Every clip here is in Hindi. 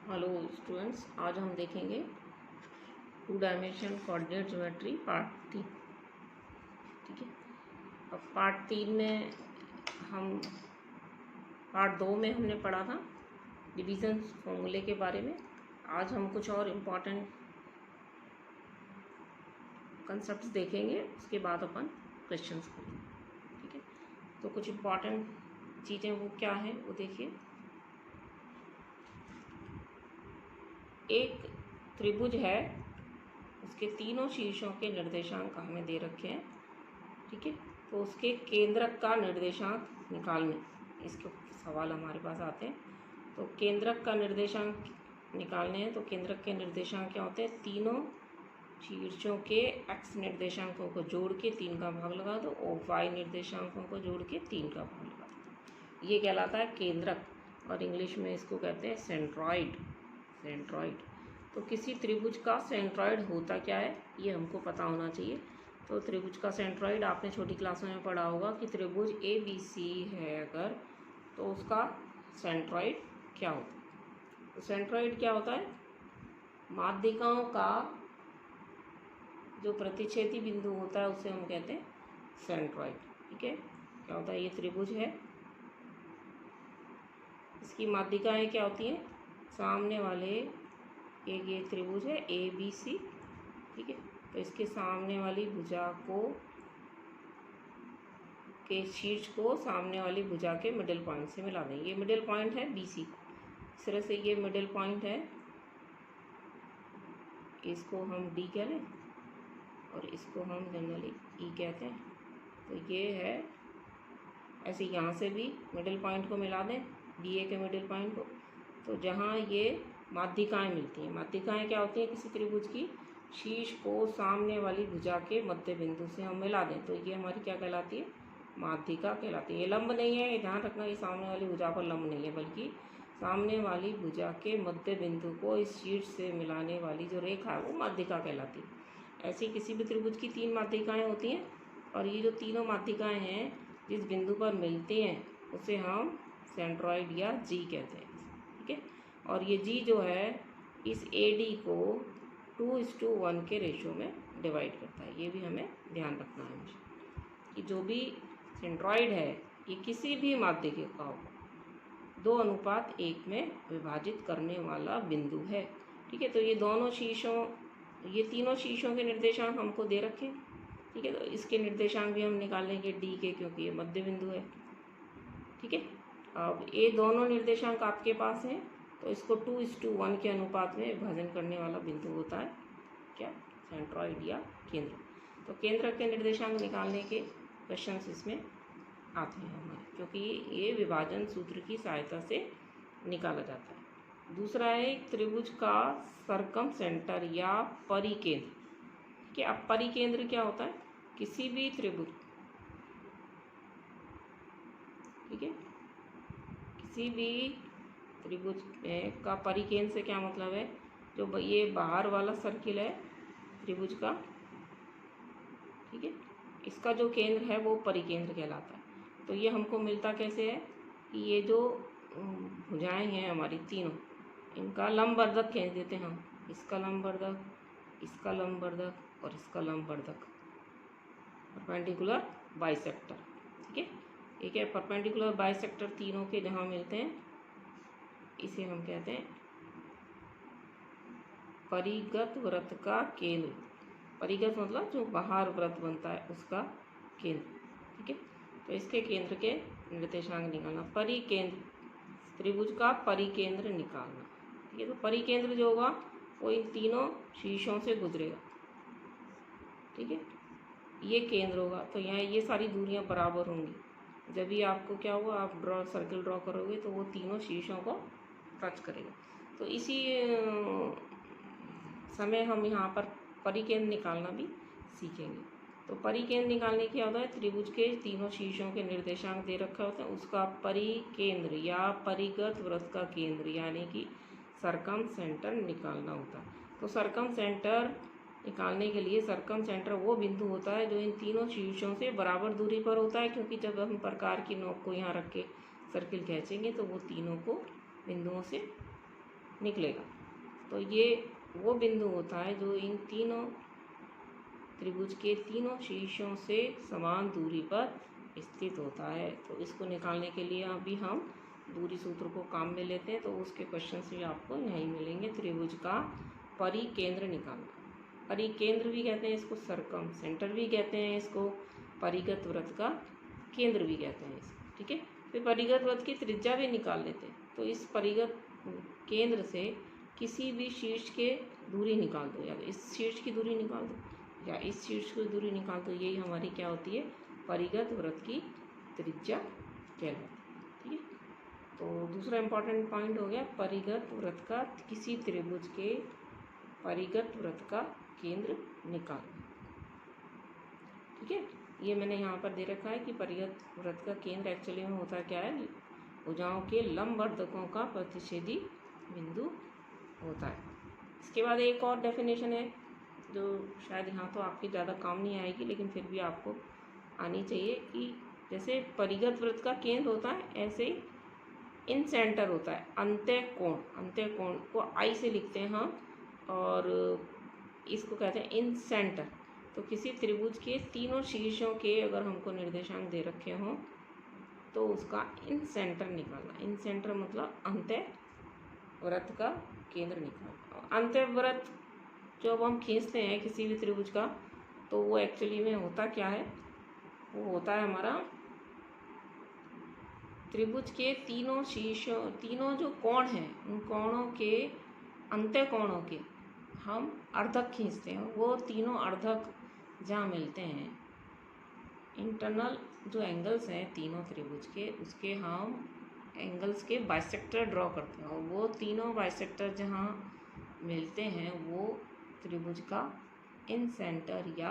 हेलो स्टूडेंट्स, आज हम देखेंगे 2 डायमेंशन कोऑर्डिनेट ज्योमेट्री पार्ट 3। ठीक है। अब पार्ट 3 में हम पार्ट 2 में हमने पढ़ा था डिवीज़न फॉर्मूले के बारे में। आज हम कुछ और इम्पॉर्टेंट कंसेप्ट्स देखेंगे, उसके बाद अपन क्वेश्चंस करेंगे। ठीक है। तो कुछ इम्पॉर्टेंट चीज़ें वो क्या है वो देखिए। एक त्रिभुज है, उसके तीनों शीर्षों के निर्देशांक हमें दे रखे हैं। ठीक है। तो उसके केंद्रक का निर्देशांक निकालने, इसके सवाल हमारे पास आते हैं। तो केंद्रक का निर्देशांक निकालने हैं तो केंद्रक के निर्देशांक क्या होते हैं? तीनों शीर्षों के x निर्देशांकों को जोड़ के 3 का भाग लगा दो और y निर्देशांकों को जोड़ के 3 का भाग लगा दो। ये कहलाता है केंद्रक, और इंग्लिश में इसको कहते हैं सेंट्रॉइड। सेंट्रॉइड। तो किसी त्रिभुज का सेंट्रॉइड होता क्या है ये हमको पता होना चाहिए। तो त्रिभुज का सेंट्रॉइड आपने छोटी क्लासों में पढ़ा होगा कि त्रिभुज ABC है अगर, तो उसका सेंट्रॉइड क्या होता है। तो सेंट्रॉइड क्या होता है? माध्यिकाओं का जो प्रतिच्छेदी बिंदु होता है उसे हम कहते हैं सेंट्रॉइड। ठीक है। क्या होता है? ये त्रिभुज है, इसकी माध्यिकाएं क्या होती हैं? सामने वाले ये त्रिभुज है ABC। ठीक है। तो इसके सामने वाली भुजा को के शीर्ष को सामने वाली भुजा के मिडिल पॉइंट से मिला दें। ये मिडिल पॉइंट है BC। इस तरह से ये मिडिल पॉइंट है, इसको हम D कह लें और इसको हम जनरली E कहते हैं। तो ये है ऐसे, यहाँ से भी मिडिल पॉइंट को मिला दें, DA के मिडिल पॉइंट को। तो जहाँ ये माध्यिकाएं मिलती हैं, माध्यिकाएं क्या होती हैं? किसी त्रिभुज की शीर्ष को सामने वाली भुजा के मध्य बिंदु से हम मिला दें तो ये हमारी क्या कहलाती है? माध्यिका कहलाती है। ये लंब नहीं है, ये ध्यान रखना, ये सामने वाली भुजा पर लंब नहीं है, बल्कि सामने वाली भुजा के मध्य बिंदु को इस शीर्ष से मिलाने वाली जो रेखा है वो माध्यिका कहलाती है। ऐसी किसी भी त्रिभुज की 3 माध्यिकाएँ होती हैं, और ये जो तीनों माध्यिकाएँ हैं जिस बिंदु पर मिलते हैं उसे हम सेंट्रॉइड या G कहते हैं। ठीक है। और ये G जो है इस AD को 2:1 के रेशो में डिवाइड करता है। ये भी हमें ध्यान रखना है कि जो भी सेंट्रॉइड है ये किसी भी माध्यिका को 2:1 में विभाजित करने वाला बिंदु है। ठीक है। तो ये दोनों शीर्षों, ये तीनों शीर्षों के निर्देशांक हमको दे रखे हैं। ठीक है। तो इसके निर्देशांक भी हम निकाल लेंगे D के, क्योंकि ये मध्य बिंदु है। ठीक है। अब ये दोनों निर्देशांक आपके पास हैं, तो इसको 2:1 के अनुपात में विभाजन करने वाला बिंदु होता है क्या? सेंट्रॉइड या केंद्र। तो केंद्र के निर्देशांक निकालने के क्वेश्चंस इसमें आते हैं हमारे, क्योंकि ये विभाजन सूत्र की सहायता से निकाला जाता है। दूसरा है त्रिभुज का सरकम सेंटर या परिकेंद्र। ठीक है। अब परिकेंद्र क्या होता है? किसी भी त्रिभुज, ठीक है, किसी भी त्रिभुज का परिकेंद्र से क्या मतलब है? जो ये बाहर वाला सर्किल है त्रिभुज का, ठीक है, इसका जो केंद्र है वो परिकेंद्र कहलाता है। तो ये हमको मिलता कैसे है कि ये जो भुजाएं हैं हमारी तीनों, इनका लंबवर्धक खींच देते हैं हम। इसका लंबवर्धक, इसका लंबवर्धक और इसका लंबवर्धक, परपेंडिकुलर बाइसेक्टर। ठीक है। एक है परपेंडिकुलर बाइसेक्टर, तीनों के जहाँ मिलते हैं इसे हम कहते हैं परिगत वृत्त का केंद्र। परिगत मतलब जो बाहर वृत्त बनता है उसका केंद्र। ठीक है। तो इसके केंद्र के निर्देशांक निकालना, परिकेंद्र, त्रिभुज का परिकेंद्र निकालना। ठीक है। तो परिकेंद्र जो होगा वो इन तीनों शीर्षों से गुजरेगा। ठीक है। ये केंद्र होगा, तो यहाँ ये सारी दूरियां बराबर होंगी। जब भी आपको क्या होगा, आप सर्किल ड्रॉ करोगे तो वो तीनों शीर्षों को टच करेगा। तो इसी समय हम यहाँ पर परिकेंद्र निकालना भी सीखेंगे। तो परिकेंद्र निकालने क्या होता है? त्रिभुज के तीनों शीर्षों के निर्देशांक दे रखा होता है, उसका परिकेंद्र या परिगत वृत्त का केंद्र यानी कि सरकम सेंटर निकालना होता है। तो सरकम सेंटर निकालने के लिए सरकम सेंटर वो बिंदु होता है जो इन तीनों शीर्षों से बराबर दूरी पर होता है, क्योंकि जब हम प्रकार की नोक को यहाँ रख के सर्किल खींचेंगे तो वो तीनों को बिंदुओं से निकलेगा। तो ये वो बिंदु होता है जो इन तीनों त्रिभुज के तीनों शीर्षों से समान दूरी पर स्थित होता है। तो इसको निकालने के लिए अभी हम दूरी सूत्र को काम में लेते हैं। तो उसके क्वेश्चन भी आपको यहीं मिलेंगे। त्रिभुज का परिकेंद्र निकालना, परिकेंद्र भी कहते हैं इसको, सरकम सेंटर भी कहते हैं इसको, परिगत वृत्त का केंद्र भी कहते हैं इसको, ठीक है। फिर परिगत वृत्त की त्रिज्या भी निकाल लेते हैं। तो इस परिगत केंद्र से किसी भी शीर्ष के दूरी निकाल दो, या इस शीर्ष की दूरी निकाल दो या इस शीर्ष की दूरी निकाल दो, यही हमारी क्या होती है, परिगत वृत्त की त्रिज्या कहलाती है, ठीक है। तो दूसरा इंपॉर्टेंट पॉइंट हो गया परिगत वृत्त का, किसी त्रिभुज के परिगत वृत्त का केंद्र निकालना, ठीक है। ये मैंने यहाँ पर दे रखा है कि परिगत वृत्त का केंद्र एक्चुअली में होता क्या है, भुजाओं के लंबवर्धकों का प्रतिच्छेदी बिंदु होता है। इसके बाद एक और डेफिनेशन है जो शायद यहाँ तो आपकी ज़्यादा काम नहीं आएगी, लेकिन फिर भी आपको आनी चाहिए कि जैसे परिगत वृत्त का केंद्र होता है, ऐसे ही इन सेंटर होता है अंत्यकोण। अंत्यकोण को आई से लिखते हैं हम, और इसको कहते हैं इन सेंटर। तो किसी त्रिभुज के तीनों शीर्षों के अगर हमको निर्देशांक दे रखे हों तो उसका इन सेंटर निकालना। इन सेंटर मतलब अंत्य वृत्त का केंद्र निकालना। अंत्य वृत्त जब हम खींचते हैं किसी भी त्रिभुज का, तो वो एक्चुअली में होता क्या है, वो होता है हमारा त्रिभुज के तीनों शीर्षों, तीनों जो कोण हैं उन कोणों के अंत्य कोणों के हम अर्धक खींचते हैं। वो तीनों अर्धक जहाँ मिलते हैं, इंटरनल जो एंगल्स हैं तीनों त्रिभुज के, उसके हम एंगल्स के बाइसेक्टर ड्रॉ करते हैं, और वो तीनों बाइसेक्टर जहाँ मिलते हैं वो त्रिभुज का इन सेंटर या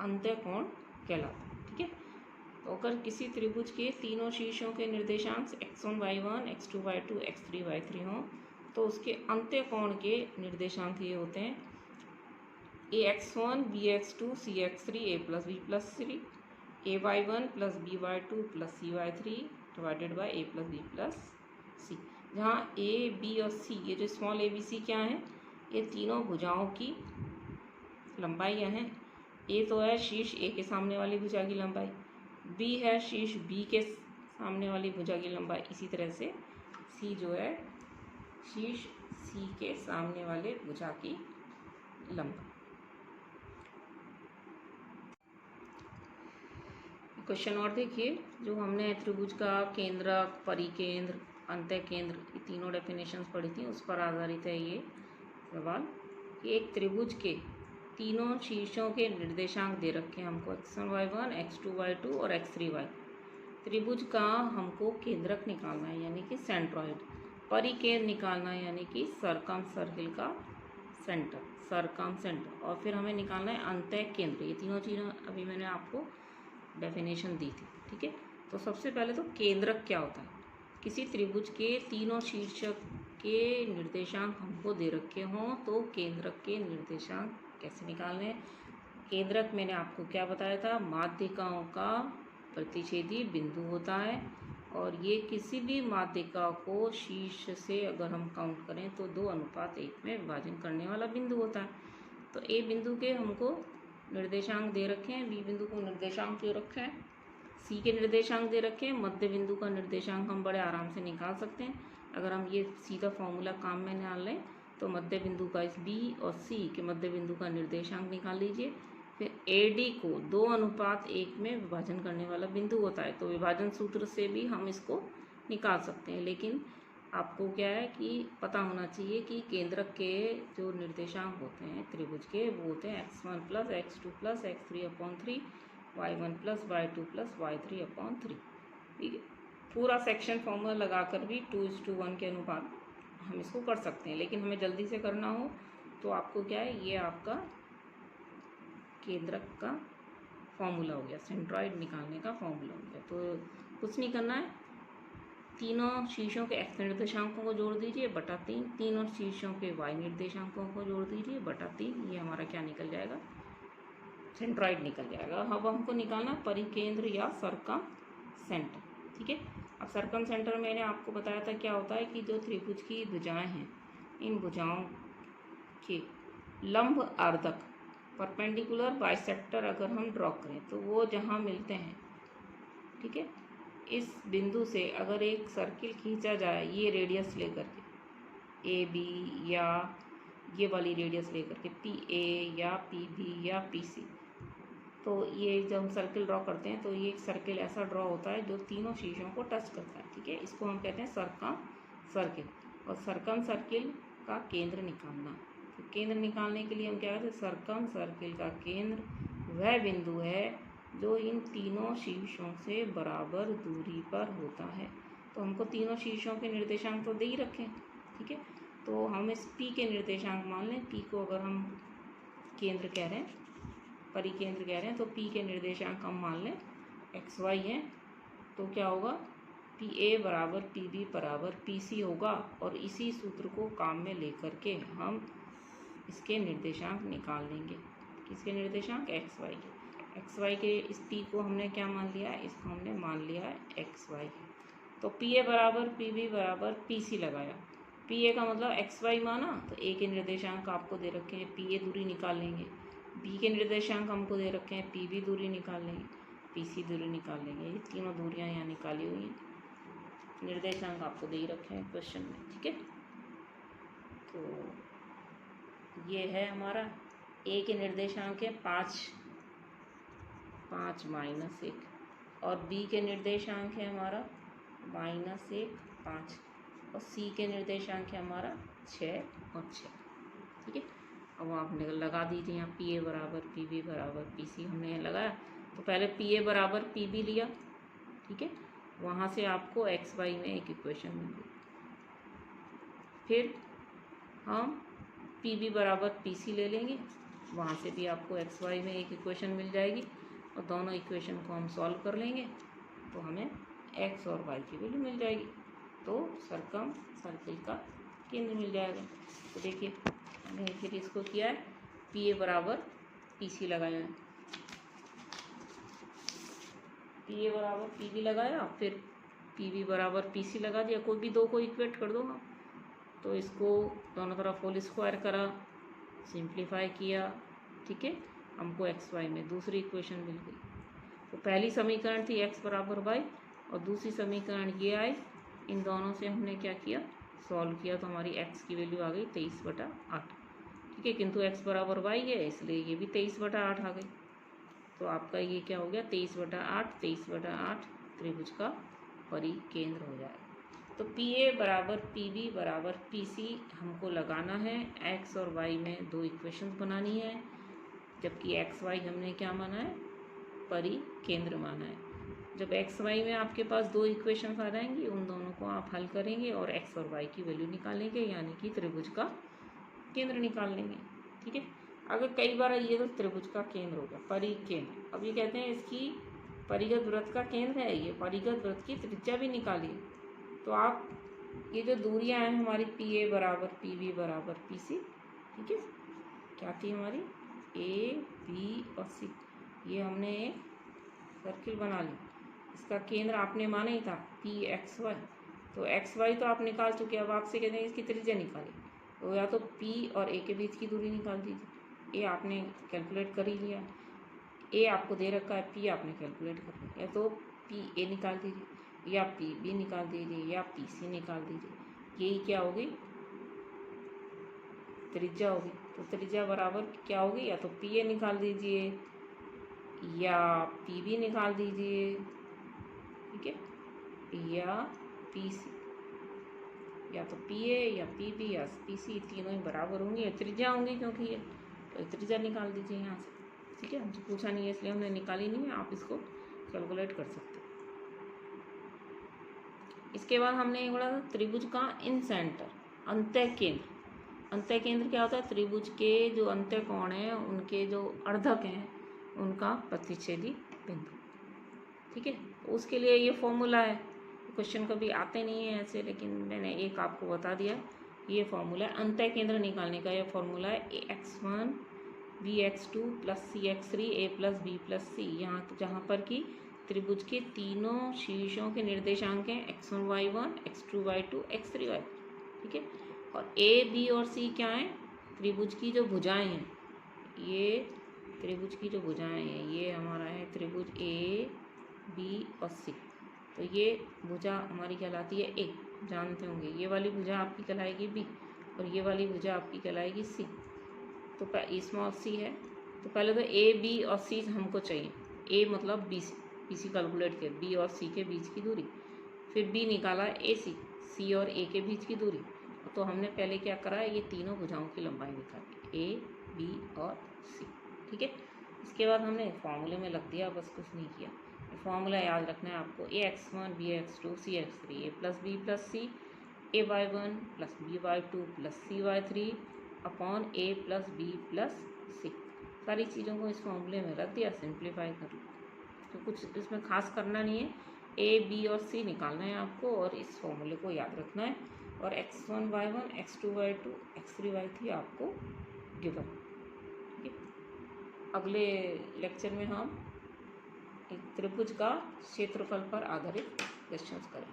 अंत्यकोण कहलाता है, ठीक है। तो अगर किसी त्रिभुज के तीनों शीर्षों के निर्देशांक x1 y1 x2 y2 x3 y3 हों तो उसके अंत्यकोण के निर्देशांक ये होते हैं ax1 bx2 cx3 a + b + c, ay1 + by2 + cy3 divided by a + b + c, जहाँ a b और c ये जो स्मॉल a b c क्या है, ये तीनों भुजाओं की लंबाइयाँ हैं। a तो है शीर्ष a के सामने वाली भुजा की लंबाई, b है शीर्ष b के सामने वाली भुजा की लंबाई, इसी तरह से c जो है शीर्ष c के सामने वाले भुजा की लंबाई। क्वेश्चन और देखिए, जो हमने त्रिभुज का केंद्रक, परिकेंद्र, अंत्यकेंद्र ये तीनों डेफिनेशंस पढ़ी थी, उस पर आधारित है ये सवाल कि एक त्रिभुज के तीनों शीर्षों के निर्देशांक दे रखे हैं हमको x1 y1 x2 y2 और x3 y। त्रिभुज का हमको केंद्रक निकालना है यानी कि सेंट्रॉइड, परिकेंद्र निकालना है यानी कि सरकम सर्किल का सेंटर, सरकम सेंटर, और फिर हमें निकालना है अंत्यकेंद्र। ये तीनों चीज़ें अभी मैंने आपको डेफिनेशन दी थी, ठीक है। तो सबसे पहले तो केंद्रक क्या होता है, किसी त्रिभुज के तीनों शीर्षक के निर्देशांक हमको दे रखे हों तो केंद्रक के निर्देशांक कैसे निकालने हैं। केंद्रक मैंने आपको क्या बताया था, माध्यिकाओं का प्रतिच्छेदी बिंदु होता है, और ये किसी भी माध्यिका को शीर्ष से अगर हम काउंट करें तो 2:1 में विभाजन करने वाला बिंदु होता है। तो ए बिंदु के हमको निर्देशांक दे रखे हैं, बी बिंदु को निर्देशांक दे रखे हैं, सी के निर्देशांक दे रखे हैं, मध्य बिंदु का निर्देशांक हम बड़े आराम से निकाल सकते हैं। अगर हम ये सीधा फॉर्मूला काम में निकाल लें तो मध्य बिंदु का इस बी और सी के मध्य बिंदु का निर्देशांक निकाल लीजिए। फिर ए डी को 2:1 में विभाजन करने वाला बिंदु होता है, तो विभाजन सूत्र से भी हम इसको निकाल सकते हैं, लेकिन आपको क्या है कि पता होना चाहिए कि केंद्रक के जो निर्देशांक होते हैं त्रिभुज के वो होते हैं x1 + x2 + x3/3 y1 + y2 + y3/3, ठीक है। पूरा सेक्शन फॉर्मूला लगाकर भी 2:1 के अनुपात हम इसको कर सकते हैं, लेकिन हमें जल्दी से करना हो तो आपको क्या है, ये आपका केंद्रक का फॉर्मूला हो गया, सेंट्रॉइड निकालने का फॉर्मूला हो गया। तो कुछ नहीं करना है, तीनों शीर्षों के x निर्देशांकों को जोड़ दीजिए बटा 3, तीनों शीर्षों के y निर्देशांकों को जोड़ दीजिए बटा 3, ये हमारा क्या निकल जाएगा, सेंट्रॉइड निकल जाएगा। अब हमको निकालना परिकेंद्र या सरकम सेंटर, ठीक है। अब सर्कम सेंटर मैंने आपको बताया था क्या होता है कि जो त्रिभुज की भुजाएं हैं, इन भुजाओं के लंब अर्धक परपेंडिकुलर बाइसेक्टर अगर हम ड्रॉ करें तो वो जहाँ मिलते हैं, ठीक है, इस बिंदु से अगर एक सर्किल खींचा जाए ये रेडियस लेकर के ए बी, या ये वाली रेडियस लेकर के पी ए या पी बी या पी सी, तो ये जब हम सर्किल ड्रॉ करते हैं तो ये एक सर्किल ऐसा ड्रॉ होता है जो तीनों शीशों को टच करता है, ठीक है। इसको हम कहते हैं सर्कम सर्किल। और सर्कम सर्किल का केंद्र निकालना, तो केंद्र निकालने के लिए हम क्या कहते हैं, सर्कम सर्किल का केंद्र वह बिंदु है जो इन तीनों शीर्षों से बराबर दूरी पर होता है। तो हमको तीनों शीर्षों के निर्देशांक तो दे ही रखें, ठीक है। तो हम इस P के निर्देशांक मान लें, P को अगर हम केंद्र कह रहे हैं, परिकेंद्र कह रहे हैं, तो P के निर्देशांक हम मान लें XY हैं। तो क्या होगा, PA बराबर PB बराबर PC होगा। और इसी सूत्र को काम में लेकर के हम इसके निर्देशांक निकाल लेंगे। किसके निर्देशांक, XY के। XY के इस P को हमने क्या मान लिया है, इसको हमने मान लिया है XY। तो PA बराबर PB बराबर PC लगाया। PA का मतलब XY माना, तो A के निर्देशांक आपको दे रखे हैं, PA दूरी निकाल लेंगे। B के निर्देशांक हमको दे रखे हैं, PB दूरी निकाल लेंगे, PC दूरी निकाल लेंगे। ये तीनों दूरियां यहाँ निकाली हुई हैं, निर्देशांक आपको दे ही रखे हैं क्वेश्चन में, ठीक है। तो ये है हमारा A के निर्देशांक है 5 -1, और B के निर्देशांक है हमारा -1 5, और C के निर्देशांक है हमारा 6 और 6, ठीक है। अब आपने लगा दीजिए यहाँ PA बराबर PB बराबर PC हमने यहाँ लगाया। तो पहले PA बराबर PB लिया, ठीक है, वहाँ से आपको XY में एक इक्वेशन मिल गई। फिर हम PB बराबर PC ले लेंगे, वहाँ से भी आपको XY में एक इक्वेशन मिल जाएगी, और दोनों इक्वेशन को हम सॉल्व कर लेंगे तो हमें X और Y की वैल्यू मिल जाएगी। तो सर्कम सर्किल का केंद्र मिल जाएगा। तो देखिए हमने फिर इसको किया है, PA बराबर PC लगाया है, PA बराबर PB लगाया, फिर PB बराबर PC लगा दिया। कोई भी दो को इक्वेट कर दो हम, तो इसको दोनों तरफ होल स्क्वायर करा, सिंप्लीफाई किया, ठीक है, हमको XY में दूसरी इक्वेशन मिल गई। तो पहली समीकरण थी X बराबर Y, और दूसरी समीकरण ये आई। इन दोनों से हमने क्या किया, सॉल्व किया, तो हमारी X की वैल्यू आ गई 23/8, ठीक है। किंतु X बराबर Y है, इसलिए ये भी 23/8 आ गई। तो आपका ये क्या हो गया, 23/8 23/8 त्रिभुज का परिकेंद्र हो जाएगा। तो PA बराबर PB बराबर PC हमको लगाना है। X और Y में दो इक्वेशन बनानी है, जबकि XY हमने क्या माना है, परिकेंद्र माना है। जब XY में आपके पास दो इक्वेशन आ जाएंगी, उन दोनों को आप हल करेंगे और X और Y की वैल्यू निकालेंगे, यानी कि त्रिभुज का केंद्र निकाल लेंगे, ठीक है। अगर कई बार ये तो त्रिभुज का केंद्र हो गया, परिकेंद्र। अब ये कहते हैं इसकी परिगत वृत्त का केंद्र है, ये परिगत वृत्त की त्रिज्या भी निकालिए। तो आप ये जो दूरियां हैं हमारी PA बराबर PB बराबर PC, ठीक है, क्या थी हमारी A B और C, ये हमने एक सर्किल बना ली। इसका केंद्र आपने माना ही था PXY, तो XY तो आप निकाल चुके। अब आपसे कहते हैं इसकी त्रिज्या निकाली, तो या तो P और A के बीच की दूरी निकाल दीजिए। A आपने कैलकुलेट कर ही लिया, A आपको दे रखा है, P आपने कैलकुलेट कर लिया। या तो PA निकाल दीजिए, या PB निकाल दीजिए, या PC निकाल दीजिए। यही क्या होगी, त्रिज्या होगी। तो त्रिज्या बराबर क्या होगी, या तो PA निकाल दीजिए या PB निकाल दीजिए, ठीक है, या PC, या तो PA या PB या PC, तीनों ही बराबर होंगी, त्रिज्या होंगी क्योंकि ये, तो त्रिज्या निकाल दीजिए यहाँ से, ठीक है। हमसे पूछा नहीं है इसलिए हमने निकाली नहीं है, आप इसको कैलकुलेट कर सकते हैं। इसके बाद हमने बोला त्रिभुज का इन सेंटर अंतः केंद्र। अंतः केंद्र क्या होता है, त्रिभुज के जो अंतः कोण हैं उनके जो अर्धक हैं उनका प्रतिच्छेदी बिंदु, ठीक है। उसके लिए ये फॉर्मूला है, क्वेश्चन कभी आते नहीं है ऐसे, लेकिन मैंने एक आपको बता दिया। ये फॉर्मूला है अंतः केंद्र निकालने का, ये फॉर्मूला है AX1 BX2 + CX3 A + B + C। यहाँ जहाँ पर कि त्रिभुज के तीनों शीर्षों के निर्देशांक हैं x1 y1, x2 y2, x3 y3, ठीक है। और ए बी और सी क्या हैं? त्रिभुज की जो भुजाएं हैं, ये त्रिभुज की जो भुजाएं हैं, ये हमारा है त्रिभुज ए बी और सी। तो ये भुजा हमारी कहलाती है ए, जानते होंगे। ये वाली भुजा आपकी कहलाएगी बी और ये वाली भुजा आपकी कहलाएगी सी। तो स्मॉल सी है, तो पहले तो ए बी और सी हमको चाहिए। ए मतलब बी सी कैलकुलेट किया, बी और सी के बीच की दूरी। फिर बी निकाला ए सी और ए के बीच की दूरी। तो हमने पहले क्या करा, ये तीनों भुजाओं की लंबाई निकाली, ए बी और सी, ठीक है। इसके बाद हमने फॉर्मूले में लग दिया, बस कुछ नहीं किया। फॉर्मूला याद रखना है आपको, A x1 B x2 C x3 A plus B plus C A y1 plus B y2 plus C y3 upon A plus B plus C. सारी चीज़ों को इस फॉर्मूले में रख दिया, सिंप्लीफाई कर लो। तो कुछ इसमें खास करना नहीं है, ए बी और सी निकालना है आपको और इस फॉर्मूले को याद रखना है। और x1 y1 x2 y2 x3 y3 आपको गिवन, ठीक है। अगले लेक्चर में हम एक त्रिभुज का क्षेत्रफल पर आधारित क्वेश्चंस करें।